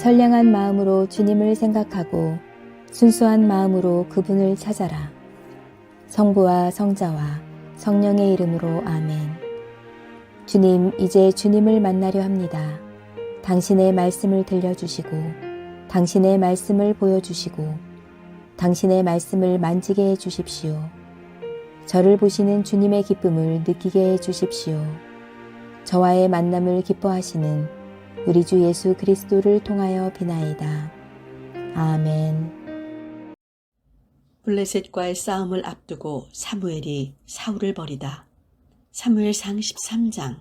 선량한 마음으로 주님을 생각하고 순수한 마음으로 그분을 찾아라. 성부와 성자와 성령의 이름으로 아멘. 주님, 이제 주님을 만나려 합니다. 당신의 말씀을 들려주시고 당신의 말씀을 보여주시고 당신의 말씀을 만지게 해주십시오. 저를 보시는 주님의 기쁨을 느끼게 해주십시오. 저와의 만남을 기뻐하시는 우리 주 예수 그리스도를 통하여 비나이다. 아멘. 블레셋과의 싸움을 앞두고 사무엘이 사울을 버리다. 사무엘상 13장.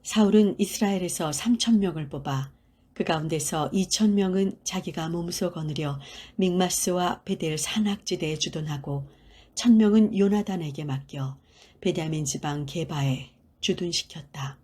사울은 이스라엘에서 3,000명을 뽑아 그 가운데서 2,000명은 자기가 몸소 거느려 믹마스와 베델 산악지대에 주둔하고 1,000명은 요나단에게 맡겨 베냐민 지방 게바에 주둔시켰다.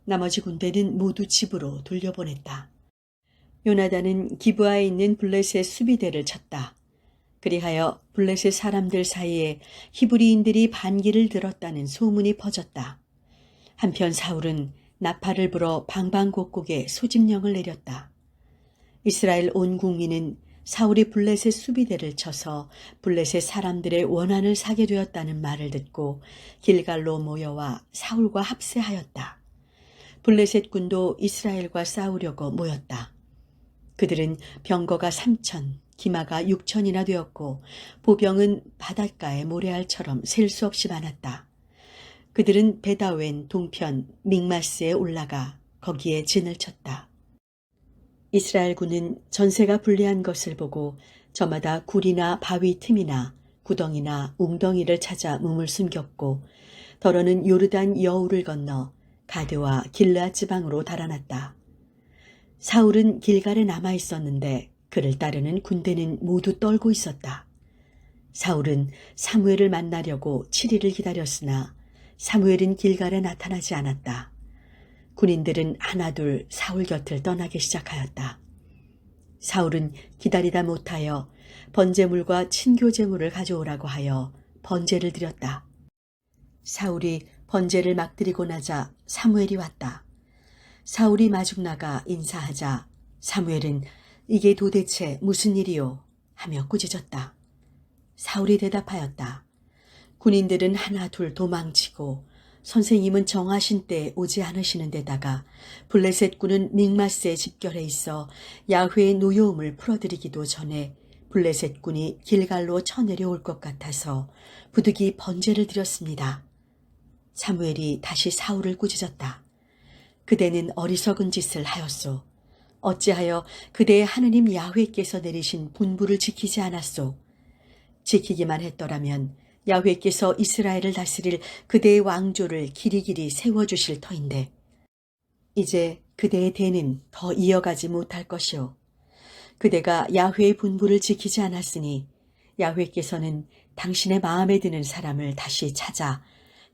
나머지 군대는 모두 집으로 돌려보냈다. 요나단은 기브아에 있는 블레셋 수비대를 쳤다. 그리하여 블레셋 사람들 사이에 히브리인들이 반기를 들었다는 소문이 퍼졌다. 한편 사울은 나팔을 불어 방방곡곡에 소집령을 내렸다. 이스라엘 온 국민은 사울이 블레셋 수비대를 쳐서 블레셋 사람들의 원한을 사게 되었다는 말을 듣고 길갈로 모여와 사울과 합세하였다. 블레셋 군도 이스라엘과 싸우려고 모였다. 그들은 병거가 3,000, 기마가 6,000이나 되었고 보병은 바닷가의 모래알처럼 셀 수 없이 많았다. 그들은 베다웬 동편 믹마스에 올라가 거기에 진을 쳤다. 이스라엘 군은 전세가 불리한 것을 보고 저마다 굴이나 바위 틈이나 구덩이나 웅덩이를 찾아 몸을 숨겼고 더러는 요르단 여우를 건너 가드와 길르앗 지방으로 달아났다. 사울은 길갈에 남아 있었는데 그를 따르는 군대는 모두 떨고 있었다. 사울은 사무엘을 만나려고 7일을 기다렸으나 사무엘은 길갈에 나타나지 않았다. 군인들은 하나둘 사울 곁을 떠나기 시작하였다. 사울은 기다리다 못하여 번제물과 친교제물을 가져오라고 하여 번제를 드렸다. 사울이 번제를 막 드리고 나자 사무엘이 왔다. 사울이 마중 나가 인사하자 사무엘은 이게 도대체 무슨 일이요? 하며 꾸짖었다. 사울이 대답하였다. 군인들은 하나 둘 도망치고 선생님은 정하신 때에 오지 않으시는 데다가 블레셋 군은 믹마스에 집결해 있어 야훼의 노여움을 풀어드리기도 전에 블레셋 군이 길갈로 쳐내려올 것 같아서 부득이 번제를 드렸습니다. 사무엘이 다시 사울을 꾸짖었다. 그대는 어리석은 짓을 하였소. 어찌하여 그대의 하느님 야훼께서 내리신 분부를 지키지 않았소. 지키기만 했더라면 야훼께서 이스라엘을 다스릴 그대의 왕조를 길이길이 세워주실 터인데 이제 그대의 대는 더 이어가지 못할 것이오. 그대가 야훼의 분부를 지키지 않았으니 야훼께서는 당신의 마음에 드는 사람을 다시 찾아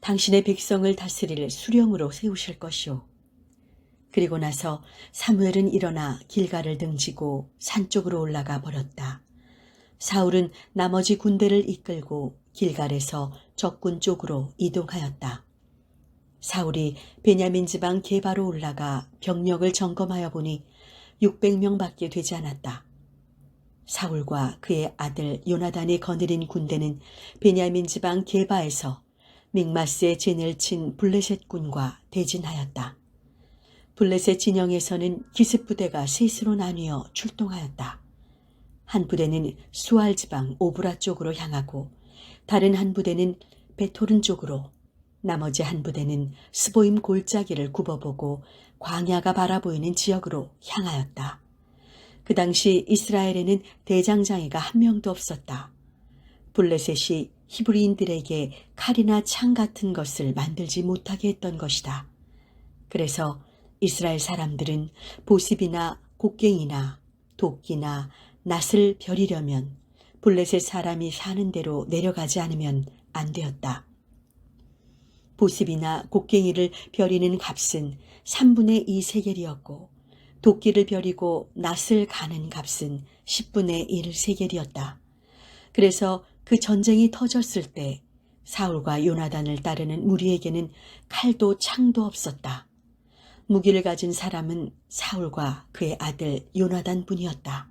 당신의 백성을 다스릴 수령으로 세우실 것이오. 그리고 나서 사무엘은 일어나 길갈을 등지고 산 쪽으로 올라가 버렸다. 사울은 나머지 군대를 이끌고 길갈에서 적군 쪽으로 이동하였다. 사울이 베냐민 지방 게바로 올라가 병력을 점검하여 보니 600명밖에 되지 않았다. 사울과 그의 아들 요나단이 거느린 군대는 베냐민 지방 게바에서 믹마스에 진을 친 블레셋 군과 대진하였다. 블레셋 진영에서는 기습 부대가 셋으로 나뉘어 출동하였다. 한 부대는 수알 지방 오브라 쪽으로 향하고 다른 한 부대는 베토른 쪽으로, 나머지 한 부대는 스보임 골짜기를 굽어보고 광야가 바라보이는 지역으로 향하였다. 그 당시 이스라엘에는 대장장이가 한 명도 없었다. 블레셋이 히브리인들에게 칼이나 창 같은 것을 만들지 못하게 했던 것이다. 그래서 이스라엘 사람들은 보십이나 곡괭이나 도끼나 낫을 벼리려면 블레셋 사람이 사는 대로 내려가지 않으면 안 되었다. 보십이나 곡괭이를 벼리는 값은 3분의 2 세겔이었고 도끼를 벼리고 낫을 가는 값은 10분의 1 세겔이었다. 그래서 그 전쟁이 터졌을 때 사울과 요나단을 따르는 무리에게는 칼도 창도 없었다. 무기를 가진 사람은 사울과 그의 아들 요나단 뿐이었다.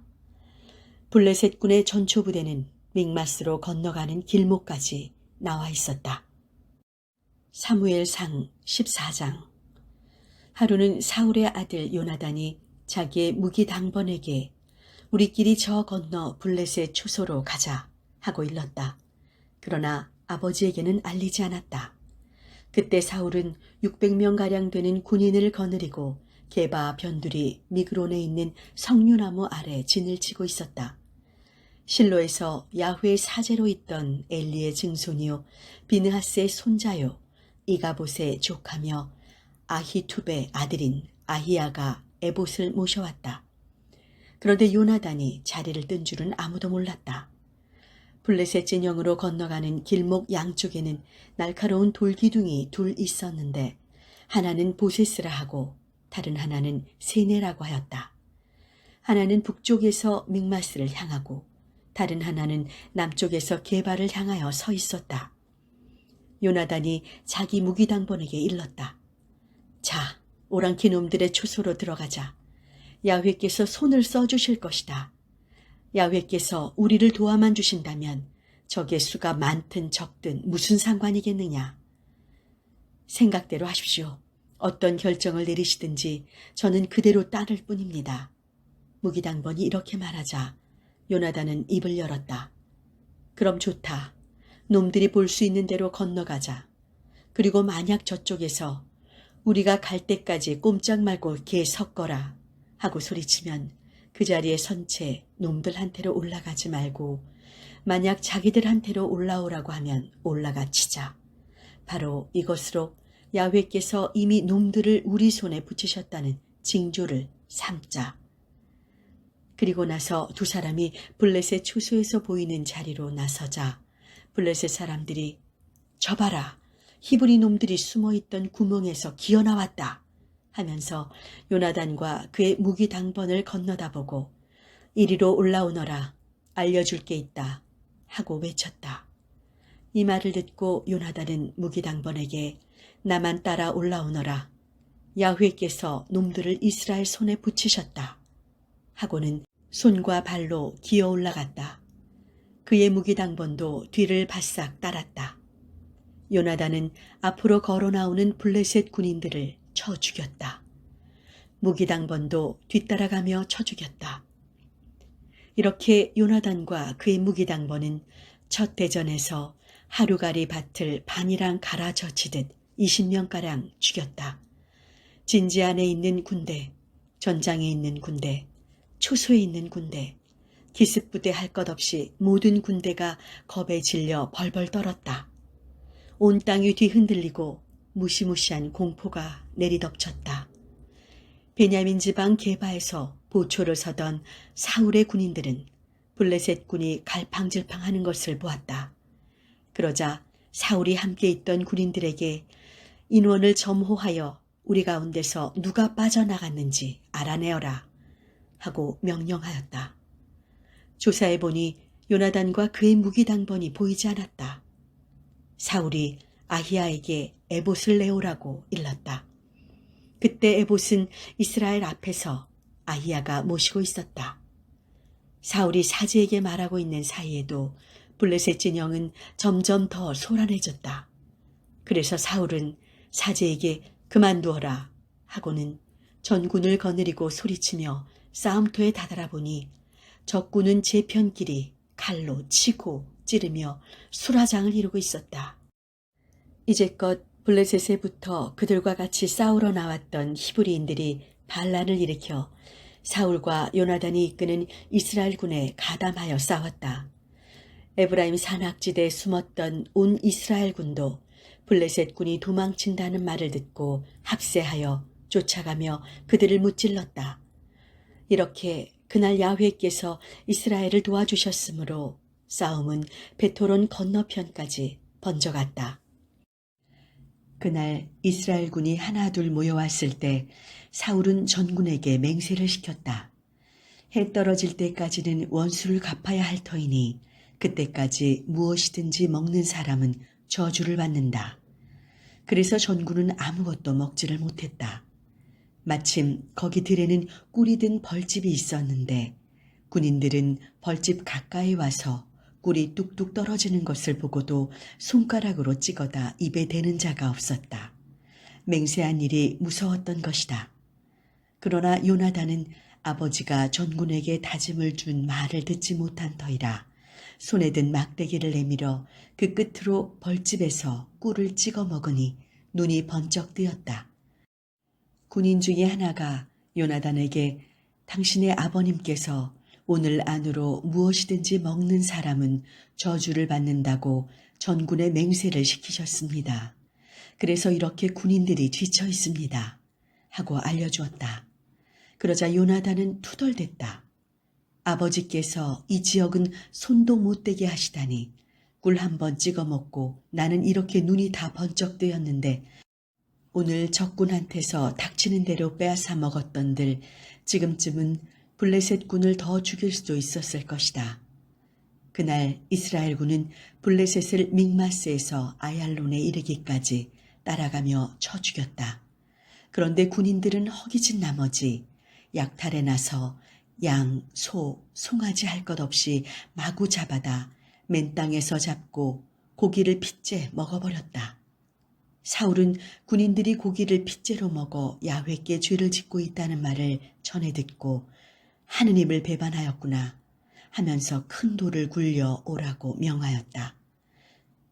블레셋군의 전초부대는 믹마스로 건너가는 길목까지 나와 있었다. 사무엘상 14장. 하루는 사울의 아들 요나단이 자기의 무기 당번에게 우리끼리 저 건너 블레셋 초소로 가자 하고 일렀다. 그러나 아버지에게는 알리지 않았다. 그때 사울은 600명가량 되는 군인을 거느리고 게바 변두리 미그론에 있는 석류나무 아래 진을 치고 있었다. 실로에서 야훼의 사제로 있던 엘리의 증손이요 비느하스의 손자요 이가봇의 조카며 아히투베 아들인 아히야가 에봇을 모셔왔다. 그런데 요나단이 자리를 뜬 줄은 아무도 몰랐다. 블레셋 진영으로 건너가는 길목 양쪽에는 날카로운 돌기둥이 둘 있었는데 하나는 보세스라 하고 다른 하나는 세네라고 하였다. 하나는 북쪽에서 믹마스를 향하고 다른 하나는 남쪽에서 게바를 향하여 서 있었다. 요나단이 자기 무기당번에게 일렀다. 자, 오랑캐 놈들의 초소로 들어가자. 야훼께서 손을 써주실 것이다. 야훼께서 우리를 도와만 주신다면 적의 수가 많든 적든 무슨 상관이겠느냐. 생각대로 하십시오. 어떤 결정을 내리시든지 저는 그대로 따를 뿐입니다. 무기당번이 이렇게 말하자 요나단은 입을 열었다. 그럼 좋다. 놈들이 볼 수 있는 대로 건너가자. 그리고 만약 저쪽에서 우리가 갈 때까지 꼼짝 말고 개 섞어라 하고 소리치면 그 자리에 선 채 놈들한테로 올라가지 말고 만약 자기들한테로 올라오라고 하면 올라가 치자. 바로 이것으로 야훼께서 이미 놈들을 우리 손에 붙이셨다는 징조를 삼자. 그리고 나서 두 사람이 블레셋 초소에서 보이는 자리로 나서자 블레셋 사람들이 저 봐라. 히브리 놈들이 숨어있던 구멍에서 기어나왔다 하면서 요나단과 그의 무기 당번을 건너다보고 이리로 올라오너라. 알려줄 게 있다 하고 외쳤다. 이 말을 듣고 요나단은 무기 당번에게 나만 따라 올라오너라. 야훼께서 놈들을 이스라엘 손에 붙이셨다 하고는 손과 발로 기어 올라갔다. 그의 무기 당번도 뒤를 바싹 따랐다. 요나단은 앞으로 걸어 나오는 블레셋 군인들을 쳐 죽였다. 무기 당번도 뒤따라가며 쳐 죽였다. 이렇게 요나단과 그의 무기 당번은 첫 대전에서 하루가리 밭을 반이랑 갈아 젖히듯 20명가량 죽였다. 진지 안에 있는 군대, 전장에 있는 군대, 초소에 있는 군대, 기습부대 할 것 없이 모든 군대가 겁에 질려 벌벌 떨었다. 온 땅이 뒤흔들리고 무시무시한 공포가 내리덮쳤다. 베냐민 지방 게바에서 보초를 서던 사울의 군인들은 블레셋 군이 갈팡질팡하는 것을 보았다. 그러자 사울이 함께 있던 군인들에게 인원을 점호하여 우리 가운데서 누가 빠져나갔는지 알아내어라 하고 명령하였다. 조사해보니 요나단과 그의 무기당번이 보이지 않았다. 사울이 아히야에게 에봇을 내오라고 일렀다. 그때 에봇은 이스라엘 앞에서 아히야가 모시고 있었다. 사울이 사제에게 말하고 있는 사이에도 블레셋 진영은 점점 더 소란해졌다. 그래서 사울은 사제에게 그만두어라 하고는 전군을 거느리고 소리치며 싸움터에 다다라 보니 적군은 제편끼리 칼로 치고 찌르며 수라장을 이루고 있었다. 이제껏 블레셋에부터 그들과 같이 싸우러 나왔던 히브리인들이 반란을 일으켜 사울과 요나단이 이끄는 이스라엘 군에 가담하여 싸웠다. 에브라임 산악지대에 숨었던 온 이스라엘 군도 블레셋 군이 도망친다는 말을 듣고 합세하여 쫓아가며 그들을 무찔렀다. 이렇게 그날 야훼께서 이스라엘을 도와주셨으므로 싸움은 베토론 건너편까지 번져갔다. 그날 이스라엘 군이 하나둘 모여왔을 때 사울은 전군에게 맹세를 시켰다. 해 떨어질 때까지는 원수를 갚아야 할 터이니 그때까지 무엇이든지 먹는 사람은 저주를 받는다. 그래서 전군은 아무것도 먹지를 못했다. 마침 거기 들에는 꿀이 든 벌집이 있었는데 군인들은 벌집 가까이 와서 꿀이 뚝뚝 떨어지는 것을 보고도 손가락으로 찍어다 입에 대는 자가 없었다. 맹세한 일이 무서웠던 것이다. 그러나 요나단은 아버지가 전군에게 다짐을 준 말을 듣지 못한 터이라 손에 든 막대기를 내밀어 그 끝으로 벌집에서 꿀을 찍어 먹으니 눈이 번쩍 뜨였다. 군인 중에 하나가 요나단에게 당신의 아버님께서 오늘 안으로 무엇이든지 먹는 사람은 저주를 받는다고 전군에 맹세를 시키셨습니다. 그래서 이렇게 군인들이 지쳐 있습니다. 하고 알려주었다. 그러자 요나단은 투덜댔다. 아버지께서 이 지역은 손도 못 대게 하시다니 꿀 한 번 찍어 먹고 나는 이렇게 눈이 다 번쩍 뜨였는데 오늘 적군한테서 닥치는 대로 빼앗아 먹었던들 지금쯤은 블레셋 군을 더 죽일 수도 있었을 것이다. 그날 이스라엘군은 블레셋을 믹마스에서 아얄론에 이르기까지 따라가며 쳐 죽였다. 그런데 군인들은 허기진 나머지 약탈에 나서 양, 소, 송아지 할 것 없이 마구 잡아다 맨 땅에서 잡고 고기를 핏째 먹어버렸다. 사울은 군인들이 고기를 핏째로 먹어 야훼께 죄를 짓고 있다는 말을 전해 듣고 하느님을 배반하였구나 하면서 큰 돌을 굴려 오라고 명하였다.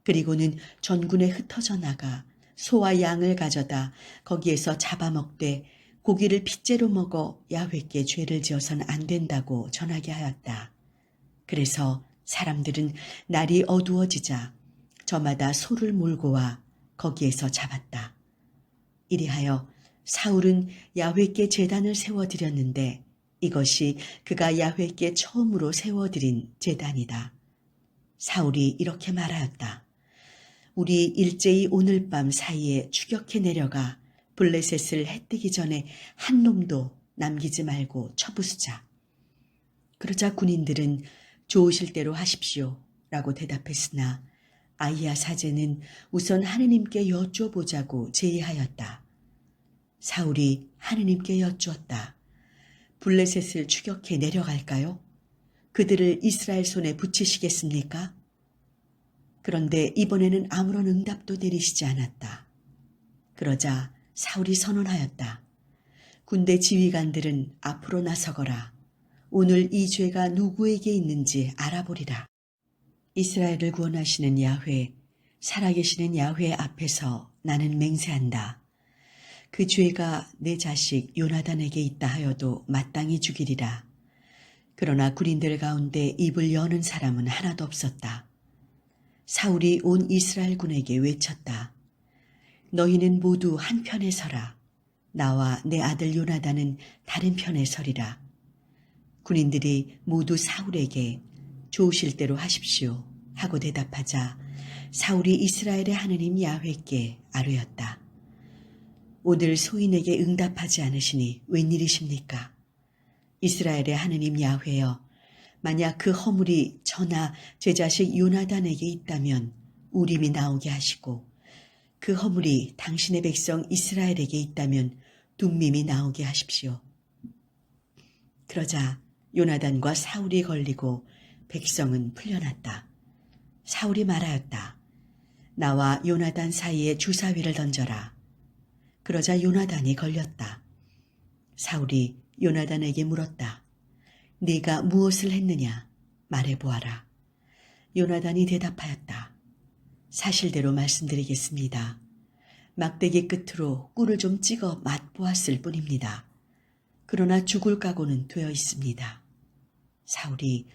그리고는 전군에 흩어져 나가 소와 양을 가져다 거기에서 잡아먹되 고기를 핏째로 먹어 야훼께 죄를 지어선 안 된다고 전하게 하였다. 그래서 사람들은 날이 어두워지자 저마다 소를 몰고 와 거기에서 잡았다. 이리하여 사울은 야훼께 제단을 세워드렸는데 이것이 그가 야훼께 처음으로 세워드린 제단이다. 사울이 이렇게 말하였다. 우리 일제히 오늘 밤 사이에 추격해 내려가 블레셋을 해 뜨기 전에 한 놈도 남기지 말고 쳐부수자. 그러자 군인들은 좋으실 대로 하십시오 라고 대답했으나 아히야 사제는 우선 하느님께 여쭈어보자고 제의하였다. 사울이 하느님께 여쭈었다. 블레셋을 추격해 내려갈까요? 그들을 이스라엘 손에 붙이시겠습니까? 그런데 이번에는 아무런 응답도 내리시지 않았다. 그러자 사울이 선언하였다. 군대 지휘관들은 앞으로 나서거라. 오늘 이 죄가 누구에게 있는지 알아보리라. 이스라엘을 구원하시는 야훼, 살아계시는 야훼 앞에서 나는 맹세한다. 그 죄가 내 자식 요나단에게 있다 하여도 마땅히 죽이리라. 그러나 군인들 가운데 입을 여는 사람은 하나도 없었다. 사울이 온 이스라엘 군에게 외쳤다. 너희는 모두 한편에 서라. 나와 내 아들 요나단은 다른 편에 서리라. 군인들이 모두 사울에게 좋으실 대로 하십시오 하고 대답하자 사울이 이스라엘의 하느님 야훼께 아뢰었다. 오늘 소인에게 응답하지 않으시니 웬일이십니까? 이스라엘의 하느님 야훼여, 만약 그 허물이 저나 제 자식 요나단에게 있다면 우림이 나오게 하시고 그 허물이 당신의 백성 이스라엘에게 있다면 둠밈이 나오게 하십시오. 그러자 요나단과 사울이 걸리고 백성은 풀려났다. 사울이 말하였다. 나와 요나단 사이에 주사위를 던져라. 그러자 요나단이 걸렸다. 사울이 요나단에게 물었다. 네가 무엇을 했느냐? 말해보아라. 요나단이 대답하였다. 사실대로 말씀드리겠습니다. 막대기 끝으로 꿀을 좀 찍어 맛보았을 뿐입니다. 그러나 죽을 각오는 되어 있습니다. 사울이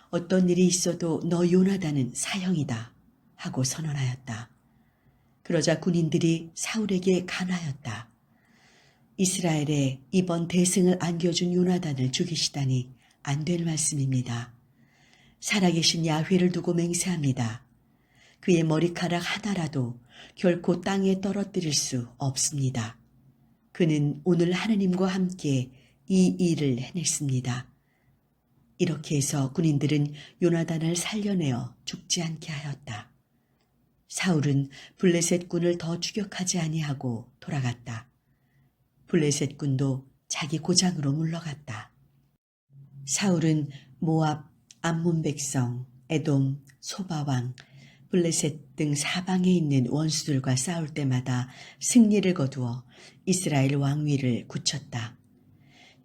어떤 일이 있어도 너 요나단은 사형이다 하고 선언하였다. 그러자 군인들이 사울에게 간하였다. 이스라엘에 이번 대승을 안겨준 요나단을 죽이시다니 안 될 말씀입니다. 살아계신 야훼를 두고 맹세합니다. 그의 머리카락 하나라도 결코 땅에 떨어뜨릴 수 없습니다. 그는 오늘 하느님과 함께 이 일을 해냈습니다. 이렇게 해서 군인들은 요나단을 살려내어 죽지 않게 하였다. 사울은 블레셋 군을 더 추격하지 아니하고 돌아갔다. 블레셋 군도 자기 고장으로 물러갔다. 사울은 모압, 암몬 백성, 에돔, 소바왕, 블레셋 등 사방에 있는 원수들과 싸울 때마다 승리를 거두어 이스라엘 왕위를 굳혔다.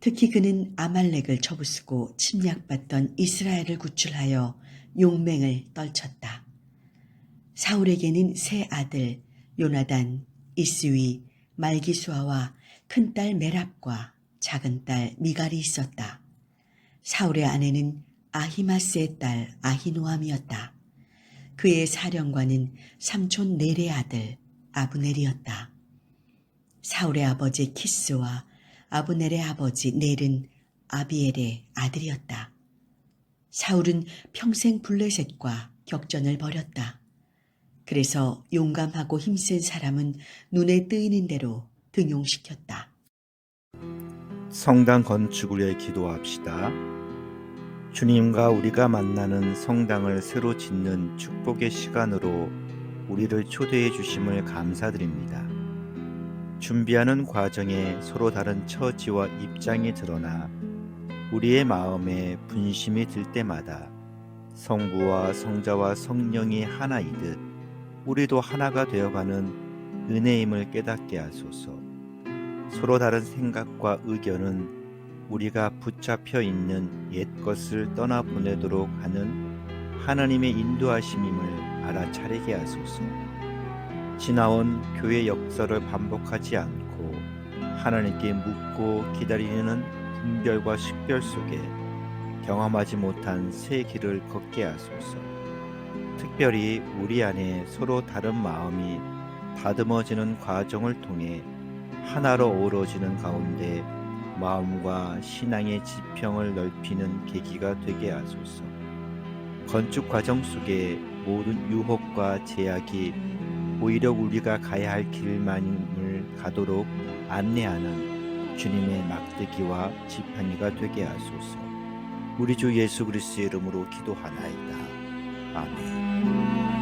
특히 그는 아말렉을 쳐부수고 침략받던 이스라엘을 구출하여 용맹을 떨쳤다. 사울에게는 세 아들 요나단, 이스위, 말기수아와 큰딸 메랍과 작은딸 미갈이 있었다. 사울의 아내는 아히마스의 딸 아히노암이었다. 그의 사령관은 삼촌 넬의 아들 아브넬이었다. 사울의 아버지 키스와 아브넬의 아버지 넬은 아비엘의 아들이었다. 사울은 평생 블레셋과 격전을 벌였다. 그래서 용감하고 힘센 사람은 눈에 뜨이는 대로 등용시켰다. 성당 건축을 위해 기도합시다. 주님과 우리가 만나는 성당을 새로 짓는 축복의 시간으로 우리를 초대해 주심을 감사드립니다. 준비하는 과정에 서로 다른 처지와 입장이 드러나 우리의 마음에 분심이 들 때마다 성부와 성자와 성령이 하나이듯 우리도 하나가 되어가는 은혜임을 깨닫게 하소서. 서로 다른 생각과 의견은 우리가 붙잡혀 있는 옛 것을 떠나보내도록 하는 하나님의 인도하심임을 알아차리게 하소서. 지나온 교회 역사를 반복하지 않고 하나님께 묻고 기다리는 분별과 식별 속에 경험하지 못한 새 길을 걷게 하소서. 특별히 우리 안에 서로 다른 마음이 다듬어지는 과정을 통해 하나로 어우러지는 가운데 마음과 신앙의 지평을 넓히는 계기가 되게 하소서. 건축 과정 속에 모든 유혹과 제약이 오히려 우리가 가야 할 길만을 가도록 안내하는 주님의 막대기와 지팡이가 되게 하소서. 우리 주 예수 그리스도의 이름으로 기도하나이다. 아멘.